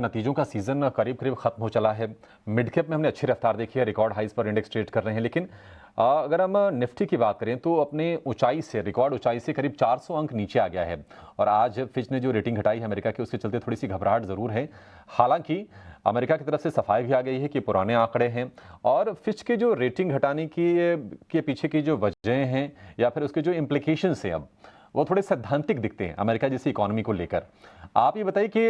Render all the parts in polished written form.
नतीजों का सीजन करीब करीब खत्म हो चला है। मिड कैप में हमने अच्छी रफ्तार देखी है, रिकॉर्ड हाइज पर इंडेक्स ट्रेड कर रहे हैं। लेकिन अगर हम निफ्टी की बात करें तो अपने ऊंचाई से, रिकॉर्ड ऊंचाई से करीब 400 अंक नीचे आ गया है। और आज फिच ने जो रेटिंग घटाई है अमेरिका की, उसके चलते थोड़ी सी घबराहट जरूर है। हालांकि अमेरिका की तरफ से सफाई भी आ गई है कि पुराने आंकड़े हैं, और फिच के जो रेटिंग घटाने के पीछे की जो वजह हैं या फिर उसके जो इम्प्लीकेशंस हैं, अब वो थोड़े सैद्धांतिक दिखते हैं अमेरिका जैसी इकोनॉमी को लेकर। आप ये बताइए कि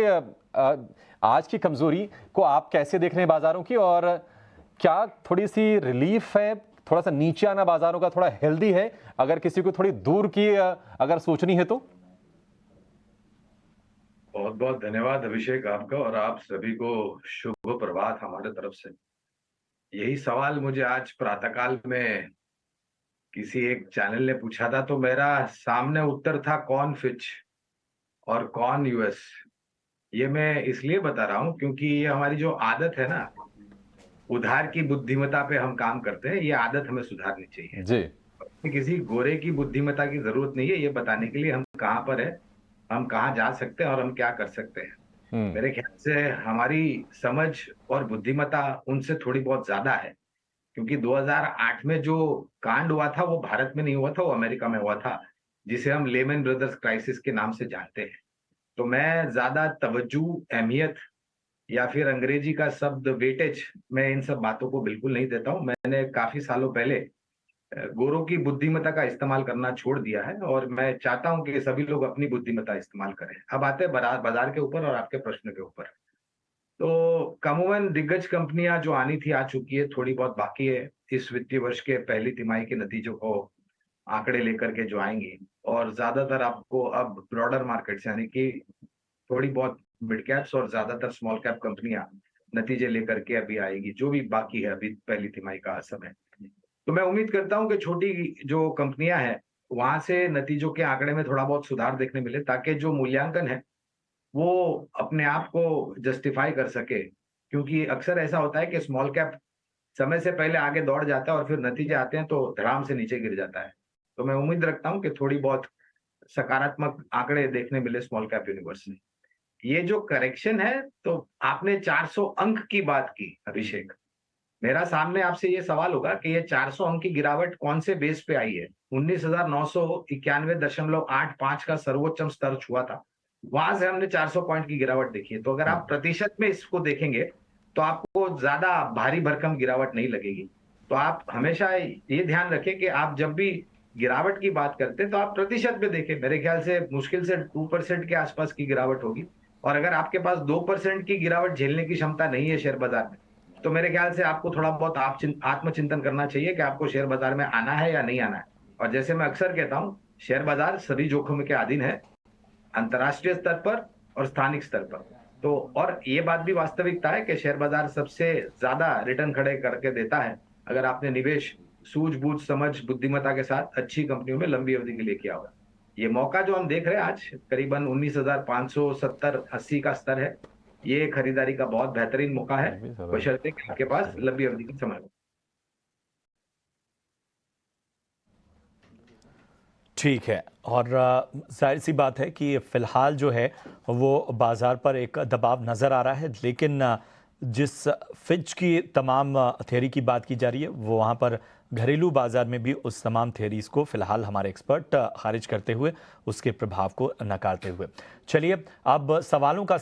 आज की कमजोरी को आप कैसे देख रहे हैं बाजारों की, और क्या थोड़ी सी रिलीफ है, थोड़ा सा नीचे आना बाजारों का थोड़ा हेल्दी है, अगर किसी को थोड़ी दूर की अगर सोचनी है तो? बहुत बहुत धन्यवाद अभिषेक आपका, और आप सभी को शुभ प्रभात हमारे तरफ से। यही सवाल मुझे आज प्रातःकाल में किसी एक चैनल ने पूछा था, तो मेरा सामने उत्तर था कौन फिच और कौन यूएस। ये मैं इसलिए बता रहा हूं क्योंकि ये हमारी जो आदत है ना, उधार की बुद्धिमत्ता पे हम काम करते हैं, ये आदत हमें सुधारनी चाहिए। जी। किसी गोरे की बुद्धिमत्ता की जरूरत नहीं है ये बताने के लिए हम कहाँ पर है, हम कहाँ जा सकते हैं और हम क्या कर सकते हैं। हम्म। मेरे ख्याल से हमारी समझ और बुद्धिमत्ता उनसे थोड़ी बहुत ज्यादा है, क्योंकि 2008 में जो कांड हुआ था वो भारत में नहीं हुआ था, वो अमेरिका में हुआ था, जिसे हम लेमन ब्रदर्स क्राइसिस के नाम से जानते हैं। तो मैं ज्यादा तवज्जो, अहमियत या फिर अंग्रेजी का शब्द वेटेज, मैं इन सब बातों को बिल्कुल नहीं देता हूं। मैंने काफी सालों पहले गोरों की बुद्धिमत्ता का इस्तेमाल करना छोड़ दिया है, और मैं चाहता हूं कि सभी लोग अपनी बुद्धिमत्ता इस्तेमाल करें। अब आते हैं बाजार के ऊपर और आपके प्रश्न के ऊपर। तो कमोवेन दिग्गज कंपनियां जो आनी थी आ चुकी है, थोड़ी बहुत बाकी है इस वित्तीय वर्ष के पहली तिमाही के नतीजों को आंकड़े लेकर के जो आएंगे। और ज्यादातर आपको अब ब्रॉडर मार्केट्स यानी कि थोड़ी बहुत मिड कैप्स और ज्यादातर स्मॉल कैप कंपनियां नतीजे लेकर के अभी आएगी, जो भी बाकी है अभी पहली तिमाही का समय। तो मैं उम्मीद करता हूं कि छोटी जो कंपनियां हैं वहां से नतीजों के आंकड़े में थोड़ा बहुत सुधार देखने मिले, ताकि जो मूल्यांकन है वो अपने आप को जस्टिफाई कर सके। क्योंकि अक्सर ऐसा होता है कि स्मॉल कैप समय से पहले आगे दौड़ जाता है और फिर नतीजे आते हैं तो धड़ाम से नीचे गिर जाता है। तो मैं उम्मीद रखता हूं कि थोड़ी बहुत सकारात्मक आंकड़े देखने मिले स्मॉल कैप यूनिवर्स में। ये जो करेक्शन है, तो आपने 400 अंक की बात की अभिषेक। मेरा सामने आपसे ये सवाल होगा कि ये 400 अंक की गिरावट कौन से बेस पे आई है? 19,991.85 का सर्वोच्च स्तर छुआ था। वहां से हमने 400 पॉइंट की गिरावट देखी है। तो अगर आप हम्म। प्रतिशत में इसको देखेंगे, तो आपको ज्यादा भारी भरकम गिरावट नहीं लगेगी। तो आप हमेशा ये ध्यान रखें कि आप जब भी गिरावट की बात करते हैं, तो आप प्रतिशत में देखें। मेरे ख्याल से मुश्किल से 2% के आसपास की गिरावट होगी। और अगर आपके पास 2% की गिरावट झेलने की क्षमता नहीं है शेयर बाजार में, तो मेरे ख्याल से आपको थोड़ा बहुत आत्मचिंतन करना चाहिए कि आपको शेयर बाजार में आना है या नहीं आना है। और जैसे मैं अक्सर कहता हूं, शेयर बाजार सभी जोखिम के अधीन है, अंतर्राष्ट्रीय स्तर पर और स्थानिक स्तर पर। तो और ये बात भी वास्तविकता है कि शेयर बाजार सबसे ज्यादा रिटर्न खड़े करके देता है, अगर आपने निवेश सूझबूझ, समझ, बुद्धिमत्ता के साथ अच्छी कंपनियों में लंबी अवधि के लिए किया होगा। ये मौका जो हम देख रहे हैं आज, करीबन 19,570-80 का स्तर है, ये खरीदारी का बहुत बेहतरीन मौका है, बशर्ते कि आपके पास लंबी अवधि का समय हो। ठीक है। और जाहिर सी बात है कि फ़िलहाल जो है वो बाज़ार पर एक दबाव नज़र आ रहा है, लेकिन जिस फिच की तमाम थ्योरी की बात की जा रही है, वो वहाँ पर घरेलू बाज़ार में भी उस तमाम थ्योरीज़ को फ़िलहाल हमारे एक्सपर्ट खारिज करते हुए, उसके प्रभाव को नकारते हुए। चलिए अब सवालों का